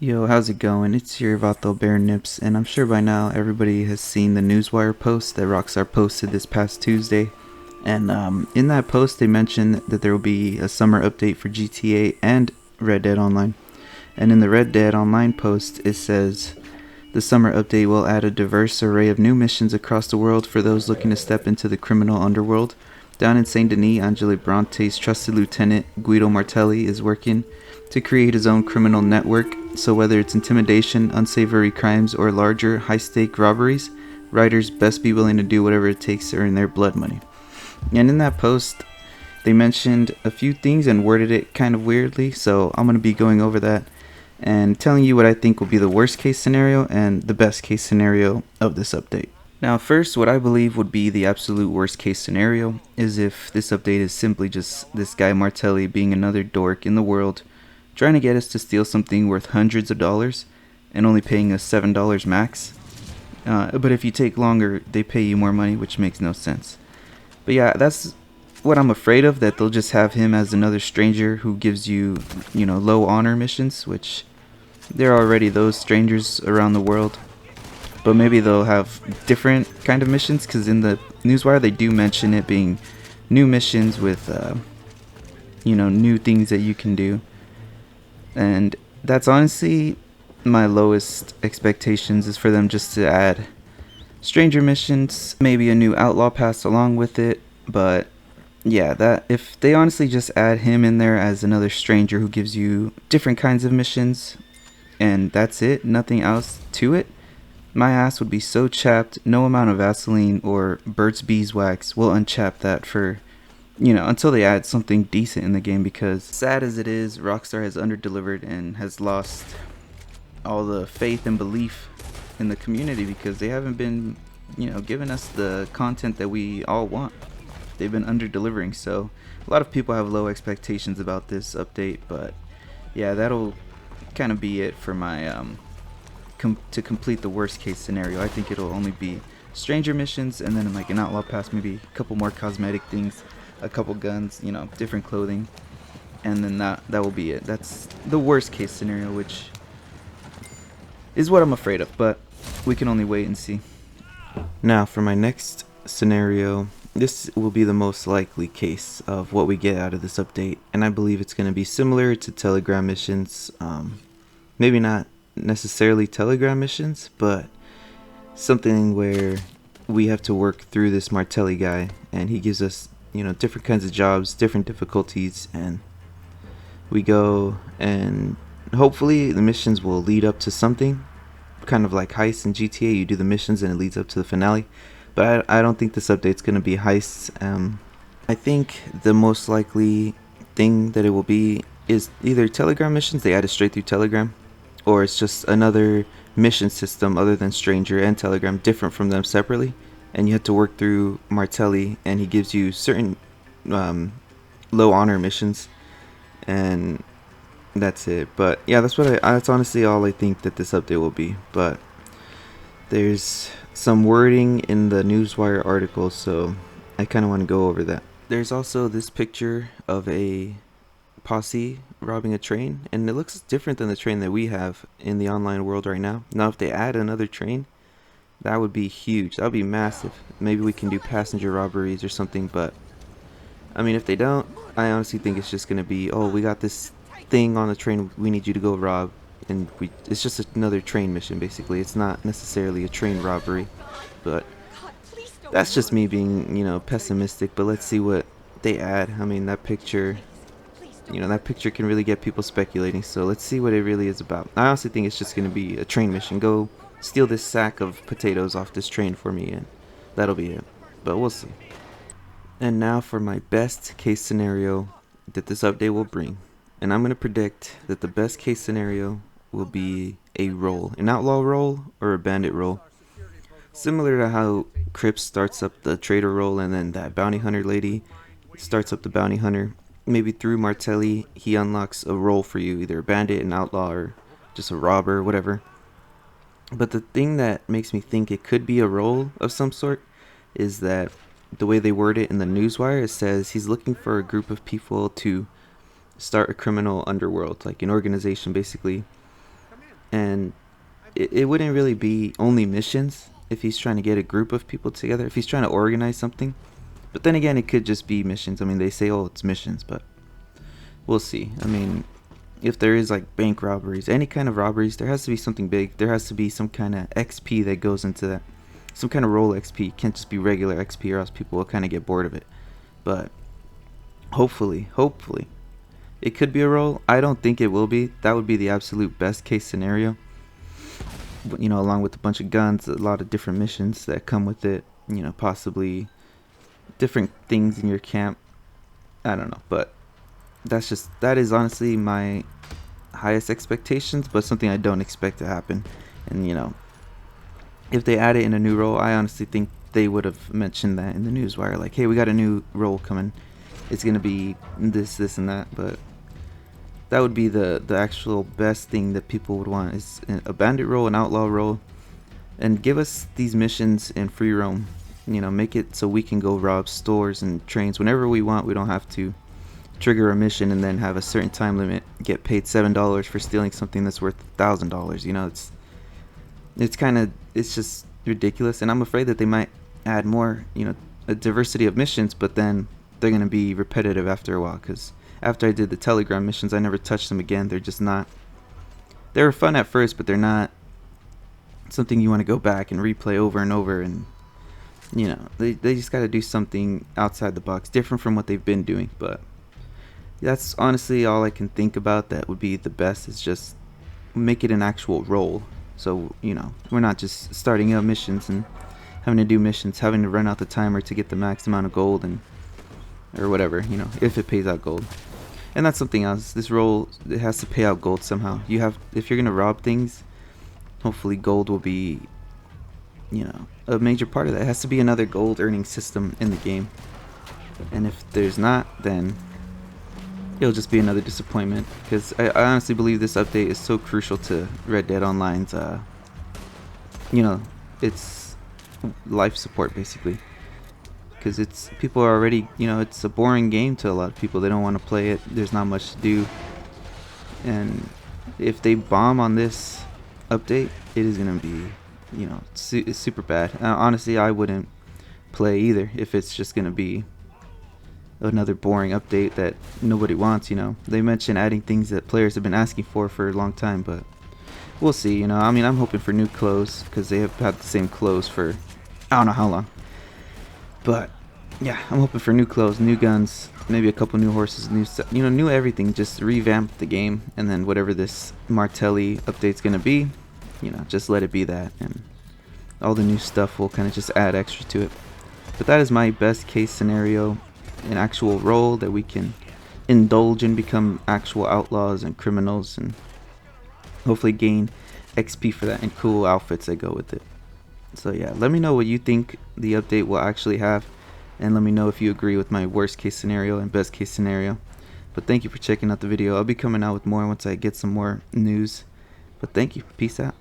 Yo, how's it going? It's your Vato Bear Nips, and I'm sure by now everybody has seen the Newswire post that Rockstar posted this past Tuesday. And in that post, they mentioned that there will be a summer update for GTA and Red Dead Online. And in the Red Dead Online post, it says the summer update will add a diverse array of new missions across the world for those looking to step into the criminal underworld. Down in Saint Denis, Angelo Bronte's trusted lieutenant Guido Martelli is working to create his own criminal network, so whether it's intimidation, unsavory crimes, or larger, high-stake robberies, riders best be willing to do whatever it takes to earn their blood money. And in that post, they mentioned a few things and worded it kind of weirdly, so I'm going to be going over that and telling you what I think will be the worst case scenario and the best case scenario of this update. Now first, what I believe would be the absolute worst case scenario is if this update is simply just this guy Martelli being another dork in the world, trying to get us to steal something worth hundreds of dollars and only paying us $7 max. But if you take longer, they pay you more money, which makes no sense. But yeah, that's what I'm afraid of, that they'll just have him as another stranger who gives you, low honor missions, which there are already those strangers around the world. But maybe they'll have different kind of missions, because in the Newswire they do mention it being new missions with, new things that you can do. And that's honestly my lowest expectations, is for them just to add stranger missions, maybe a new outlaw pass along with it. But yeah, that if they honestly just add him in there as another stranger who gives you different kinds of missions and that's it, nothing else to it, my ass would be so chapped. No amount of Vaseline or Burt's Beeswax will unchap that for, until they add something decent in the game. Because sad as it is, Rockstar has underdelivered and has lost all the faith and belief in the community, because they haven't been, giving us the content that we all want. They've been underdelivering, so a lot of people have low expectations about this update. But yeah, that'll kind of be it for my to complete the worst case scenario. I think it'll only be stranger missions, and then like an outlaw pass, maybe a couple more cosmetic things, a couple guns, different clothing, and then that will be it. That's the worst case scenario, which is what I'm afraid of, but we can only wait and see. Now for my next scenario, this will be the most likely case of what we get out of this update, and I believe it's going to be similar to Telegram missions. Maybe not necessarily Telegram missions, but something where we have to work through this Martelli guy, and he gives us, different kinds of jobs, different difficulties, and we go, and hopefully the missions will lead up to something, kind of like heists in GTA. You do the missions and it leads up to the finale. But I don't think this update's going to be heists. I think the most likely thing that it will be is either Telegram missions, they add it straight through Telegram, or it's just another mission system other than Stranger and Telegram, different from them separately, and you have to work through Martelli, and he gives you certain low honor missions, and that's it. But yeah, that's honestly all I think that this update will be. But there's some wording in the Newswire article, so I kind of want to go over that. There's also this picture of a posse robbing a train, and it looks different than the train that we have in the online world right now. Now if they add another train, that would be huge. That would be massive. Maybe we can do passenger robberies or something. But I mean, if they don't, I honestly think it's just gonna be, oh, we got this thing on the train, we need you to go rob, and it's just another train mission basically. It's not necessarily a train robbery, but that's just me being, pessimistic. But let's see what they add. I mean, that picture can really get people speculating, so let's see what it really is about. I honestly think it's just going to be a train mission. Go steal this sack of potatoes off this train for me, and that'll be it. But we'll see. And now for my best case scenario that this update will bring. And I'm going to predict that the best case scenario will be a role, an outlaw role or a bandit role. Similar to how Crips starts up the trader role, and then that bounty hunter lady starts up the bounty hunter. Maybe through Martelli, he unlocks a role for you, either a bandit, an outlaw, or just a robber, whatever. But the thing that makes me think it could be a role of some sort is that the way they word it in the Newswire, it says he's looking for a group of people to start a criminal underworld, like an organization basically. and it wouldn't really be only missions if he's trying to get a group of people together, if he's trying to organize something. But then again, it could just be missions. I mean, they say, oh, it's missions, but we'll see. I mean, if there is like bank robberies, any kind of robberies, there has to be something big. There has to be some kind of XP that goes into that. Some kind of role XP. It can't just be regular XP, or else people will kind of get bored of it. But hopefully, it could be a role. I don't think it will be. That would be the absolute best case scenario. You know, along with a bunch of guns, a lot of different missions that come with it. You know, possibly different things in your camp. I don't know, but that is honestly my highest expectations, but something I don't expect to happen. And you know, if they add it in a new role, I honestly think they would have mentioned that in the newswire, like, hey, we got a new role coming. It's gonna be this, and that. But that would be the actual best thing that people would want, is a bandit role, an outlaw role, and give us these missions in free roam. You know, make it so we can go rob stores and trains whenever we want. We don't have to trigger a mission and then have a certain time limit, get paid $7 for stealing something that's worth $1,000. You know, it's just ridiculous, and I'm afraid that they might add more, you know, a diversity of missions, but then they're gonna be repetitive after a while. Because after I did the Telegram missions, I never touched them again. They're just not. They were fun at first, but they're not something you want to go back and replay over and over. And you know, they just got to do something outside the box, different from what they've been doing. But that's honestly all I can think about that would be the best, is just make it an actual role. So, you know, we're not just starting out missions and having to do missions, having to run out the timer to get the max amount of gold, and or whatever, you know, if it pays out gold. And that's something else. This role, it has to pay out gold somehow. You have, if you're gonna rob things, hopefully gold will be, you know, a major part of that. It has to be another gold earning system in the game. And if there's not, then it'll just be another disappointment, because I honestly believe this update is so crucial to Red Dead Online's, you know, its life support basically. Because it's, people are already, you know, it's a boring game to a lot of people. They don't want to play it. There's not much to do. And if they bomb on this update, it is going to be, you know, it's super bad. Honestly, I wouldn't play either if it's just going to be another boring update that nobody wants. You know, they mentioned adding things that players have been asking for a long time, but we'll see. You know, I mean, I'm hoping for new clothes, because they have had the same clothes for I don't know how long. But yeah, I'm hoping for new clothes, new guns, maybe a couple new horses, new stuff, you know, new everything. Just revamp the game, and then whatever this Martelli update's gonna be, you know, just let it be that, and all the new stuff will kind of just add extra to it. But that is my best case scenario, an actual role that we can indulge in, become actual outlaws and criminals, and hopefully gain XP for that and cool outfits that go with it. So yeah, let me know what you think the update will actually have, and let me know if you agree with my worst case scenario and best case scenario. But thank you for checking out the video. I'll be coming out with more once I get some more news. But thank you. Peace out.